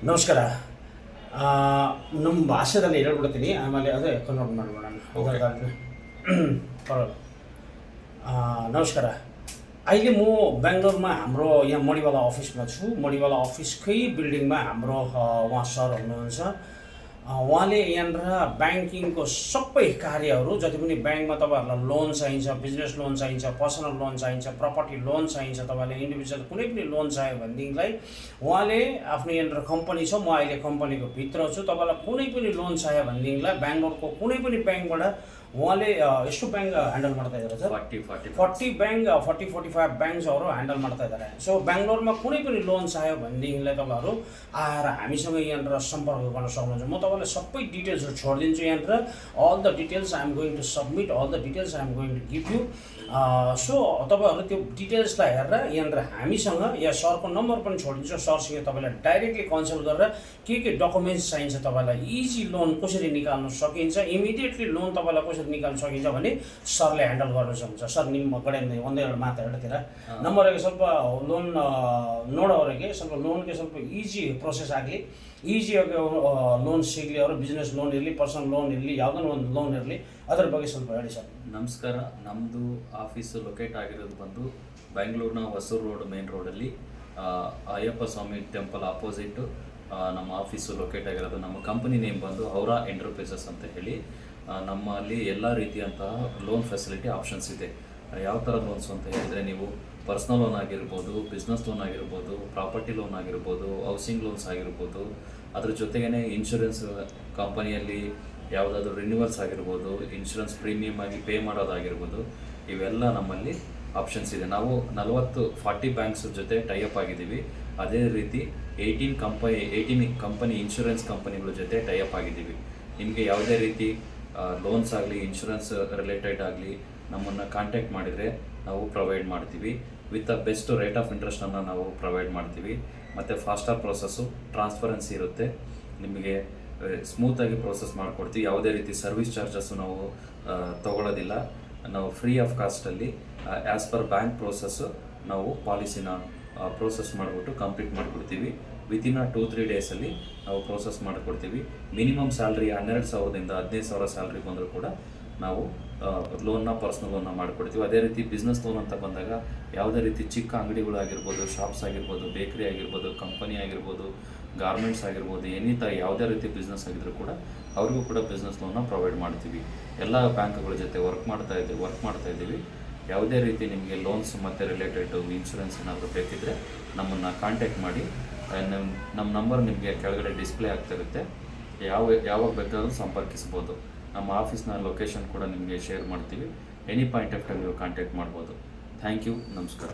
ನಮಸ್ಕಾರ. ನಮ್ಮ ಭಾಷೆದಲ್ಲಿ ಹೇಳ್ಬಿಡ್ತೀನಿ, ಆಮೇಲೆ ಅದೇ ಕನ್ವರ್ಟ್ ಮಾಡ್ಬಿಡೋಣ. पऱ्यो नमस्कार. अहिले म बेङ्गलोरमा हाम्रो यहाँ मणिवाला अफिसमा छु. मणिवाला अफिसकै बिल्डिङमा हाम्रो उहाँ सर हुनुहुन्छ. उहाँले यहाँनिर ब्याङ्किङको सबै कार्यहरू, जति पनि ब्याङ्कमा तपाईँहरूलाई लोन चाहिन्छ, बिजनेस लोन चाहिन्छ, पर्सनल लोन चाहिन्छ, प्रपर्टी लोन चाहिन्छ, तपाईँलाई इन्डिभिजुअल कुनै पनि लोन चाहियो भनेदेखिलाई उहाँले आफ्नो यहाँनिर कम्पनी छ. म अहिले कम्पनीको भित्र छु. तपाईँलाई कुनै पनि लोन चाहियो भनेदेखिलाई बेङ्गलोरको कुनै पनि ब्याङ्कबाट उहाँले ಎಷ್ಟು ಬ್ಯಾಂಕ್ ಹ್ಯಾಂಡಲ್ ಮಾಡ್ತಾ ಇದ್ದಾರೆ ಸರ್? 40 ಬ್ಯಾಂಕ್ 45 ಬ್ಯಾಂಕ್ಸहरू ह्यान्डल ಮಾಡ್ತಾ ಇದ್ದಾರೆ. सो बेङ्गलोरमा कुनै पनि लोन चाहियो भनेदेखिलाई तपाईँहरू आएर हामीसँग यहाँनिर सम्पर्क गर्न सक्नुहुन्छ. म तपाईँलाई सबै डिटेल्सहरू छोडिदिन्छु. यहाँनिर all the details I am going to submit, all the details I am going to give you. So तपाईँहरू त्यो डिटेल्सलाई हेरेर यहाँनिर हामीसँग या सरको नम्बर पनि छोडिदिन्छु. सरसँग तपाईँलाई डाइरेक्टली कन्सल्ट गरेर के डकुमेन्ट्स चाहिन्छ, तपाईँलाई इजी लोन कसरी निकाल्नु सकिन्छ, इमिडिएटली लोन तपाईँलाई कसरी ನಿಕಾಲ್ ಸಕಿन्छ भने ಸರ್ಲೆ ಹ್ಯಾಂಡಲ್ गर्न सक्नुहुन्छ. ಸರ್ ನಿಮ್ಮ ಕಡೆಯಿಂದ ಒಂದೆರಡು ಮಾತು ಹೇಳ್ತೀರಾ? ನಮ್ಮವರಿಗೆ ಸ್ವಲ್ಪ ಲೋನ್ ನೋಡೋರಿಗೆ ಸ್ವಲ್ಪ ಲೋನ್ಗೆ ಸ್ವಲ್ಪ ಈಸಿ ಪ್ರೊಸೆಸ್ ಆಗಲಿ, ಈಸಿಯಾಗಿ ಲೋನ್ ಸಿಗಲಿ, ಅವರು ಬಿಸ್ನೆಸ್ ಲೋನ್ ಇರಲಿ, ಪರ್ಸನಲ್ ಲೋನ್ ಇರಲಿ, ಯಾವುದೋ ಒಂದು ಲೋನ್ ಇರಲಿ, ಅದರ ಬಗ್ಗೆ ಸ್ವಲ್ಪ ಹೇಳಿ ಸರ್. ನಮಸ್ಕಾರ. ನಮ್ಮದು ಆಫೀಸು ಲೊಕೇಟ್ ಆಗಿರೋದು ಬಂದು ಬೆಂಗಳೂರಿನ ಹೊಸೂರು ರೋಡ್ ಮೇನ್ ರೋಡಲ್ಲಿ ಅಯ್ಯಪ್ಪ ಸ್ವಾಮಿ ಟೆಂಪಲ್ ಆಪೋಸಿಟ್ ನಮ್ಮ ಆಫೀಸು ಲೊಕೇಟ್ ಆಗಿರೋದು. ನಮ್ಮ ಕಂಪನಿ ನೇಮ್ ಬಂದು ಔರಾ ಎಂಟರ್ಪ್ರೈಸಸ್ ಅಂತ ಹೇಳಿ. ನಮ್ಮಲ್ಲಿ ಎಲ್ಲ ರೀತಿಯಂತಹ ಲೋನ್ ಫೆಸಿಲಿಟಿ ಆಪ್ಷನ್ಸ್ ಇದೆ. ಯಾವ ಥರ ಲೋನ್ಸ್ ಅಂತ ಹೇಳಿದರೆ, ನೀವು ಪರ್ಸ್ನಲ್ ಲೋನ್ ಆಗಿರ್ಬೋದು, ಬಿಸ್ನೆಸ್ ಲೋನ್ ಆಗಿರ್ಬೋದು, ಪ್ರಾಪರ್ಟಿ ಲೋನ್ ಆಗಿರ್ಬೋದು, ಹೌಸಿಂಗ್ ಲೋನ್ಸ್ ಆಗಿರ್ಬೋದು, ಅದ್ರ ಜೊತೆಗೇ ಇನ್ಶೂರೆನ್ಸ್ ಕಂಪನಿಯಲ್ಲಿ ಯಾವುದಾದ್ರೂ ರಿನ್ಯೂವಲ್ಸ್ ಆಗಿರ್ಬೋದು, ಇನ್ಶೂರೆನ್ಸ್ ಪ್ರೀಮಿಯಮ್ ಆಗಿ ಪೇ ಮಾಡೋದಾಗಿರ್ಬೋದು, ಇವೆಲ್ಲ ನಮ್ಮಲ್ಲಿ ಆಪ್ಷನ್ಸ್ ಇದೆ. ನಾವು 40 ಬ್ಯಾಂಕ್ಸ್ ಜೊತೆ ಟೈಅಪ್ ಆಗಿದ್ದೀವಿ. ಅದೇ ರೀತಿ 18 ಕಂಪನಿ ಇನ್ಶೂರೆನ್ಸ್ ಕಂಪನಿಗಳ ಜೊತೆ ಟೈಅಪ್ ಆಗಿದ್ದೀವಿ. ನಿಮಗೆ ಯಾವುದೇ ರೀತಿ ಲೋನ್ಸ್ ಆಗಲಿ, ಇನ್ಶೂರೆನ್ಸ್ ರಿಲೇಟೆಡ್ ಆಗಲಿ ನಮ್ಮನ್ನು ಕಾಂಟ್ಯಾಕ್ಟ್ ಮಾಡಿದರೆ ನಾವು ಪ್ರೊವೈಡ್ ಮಾಡ್ತೀವಿ. With the best rate of ಇಂಟ್ರೆಸ್ಟನ್ನು ನಾವು ಪ್ರೊವೈಡ್ ಮಾಡ್ತೀವಿ. ಮತ್ತು ಫಾಸ್ಟರ್ ಪ್ರೋಸೆಸ್ಸು, ಟ್ರಾನ್ಸ್ಪರೆನ್ಸಿ ಇರುತ್ತೆ. ನಿಮಗೆ ಸ್ಮೂತಾಗಿ ಪ್ರೋಸೆಸ್ ಮಾಡಿಕೊಡ್ತೀವಿ. ಯಾವುದೇ ರೀತಿ ಸರ್ವಿಸ್ ಚಾರ್ಜಸ್ಸು ನಾವು ತೊಗೊಳ್ಳೋದಿಲ್ಲ. ನಾವು ಫ್ರೀ ಆಫ್ ಕಾಸ್ಟಲ್ಲಿ ಆ್ಯಸ್ ಪರ್ ಬ್ಯಾಂಕ್ ಪ್ರೋಸೆಸ್ಸು ನಾವು ಪಾಲಿಸಿನ ಪ್ರೋಸೆಸ್ ಮಾಡಿಬಿಟ್ಟು ಕಂಪ್ಲೀಟ್ ಮಾಡಿಕೊಡ್ತೀವಿ. ವಿತಿನ್ 2-3 ಡೇಸಲ್ಲಿ ನಾವು ಪ್ರೋಸೆಸ್ ಮಾಡಿಕೊಡ್ತೀವಿ. ಮಿನಿಮಮ್ ಸ್ಯಾಲ್ರಿ 12,000ದಿಂದ 15,000 ಸ್ಯಾಲ್ರಿ ಬಂದರೂ ಕೂಡ ನಾವು ಲೋನ್ನ ಪರ್ಸ್ನಲ್ ಲೋನ್ನ ಮಾಡಿಕೊಡ್ತೀವಿ. ಅದೇ ರೀತಿ ಬಿಸ್ನೆಸ್ ಲೋನ್ ಅಂತ ಬಂದಾಗ ಯಾವುದೇ ರೀತಿ ಚಿಕ್ಕ ಅಂಗಡಿಗಳಾಗಿರ್ಬೋದು, ಶಾಪ್ಸ್ ಆಗಿರ್ಬೋದು, ಬೇಕ್ರಿ ಆಗಿರ್ಬೋದು, ಕಂಪನಿ ಆಗಿರ್ಬೋದು, ಗಾರ್ಮೆಂಟ್ಸ್ ಆಗಿರ್ಬೋದು, ಯಾವುದೇ ರೀತಿ ಬಿಸ್ನೆಸ್ ಆಗಿದ್ರೂ ಕೂಡ ಅವ್ರಿಗೂ ಕೂಡ ಬಿಸ್ನೆಸ್ ಲೋನ್ನ ಪ್ರೊವೈಡ್ ಮಾಡ್ತೀವಿ. ಎಲ್ಲ ಬ್ಯಾಂಕ್ಗಳ ಜೊತೆ ವರ್ಕ್ ಮಾಡ್ತಾ ಇದ್ದೀವಿ. ಯಾವುದೇ ರೀತಿ ನಿಮಗೆ ಲೋನ್ಸ್ ಮತ್ತು ರಿಲೇಟೆಡ್ ಇನ್ಶೂರೆನ್ಸ್ ಏನಾದರೂ ಬೇಕಿದ್ದರೆ ನಮ್ಮನ್ನು ಕಾಂಟ್ಯಾಕ್ಟ್ ಮಾಡಿ. ನಮ್ಮ ನಂಬರ್ ನಿಮಗೆ ಕೆಳಗಡೆ ಡಿಸ್ಪ್ಲೇ ಆಗ್ತಿರುತ್ತೆ. ಯಾವಾಗ ಬೇಕಾದರೂ ಸಂಪರ್ಕಿಸ್ಬೋದು. ನಮ್ಮ ಆಫೀಸ್ನ ಲೊಕೇಶನ್ ಕೂಡ ನಿಮಗೆ ಶೇರ್ ಮಾಡ್ತೀವಿ. ಎನಿ ಪಾಯಿಂಟ್ ಆಫ್ ಟೈಮ್ ನೀವು ಕಾಂಟ್ಯಾಕ್ಟ್ ಮಾಡ್ಬೋದು. Thank you. ನಮಸ್ಕಾರ.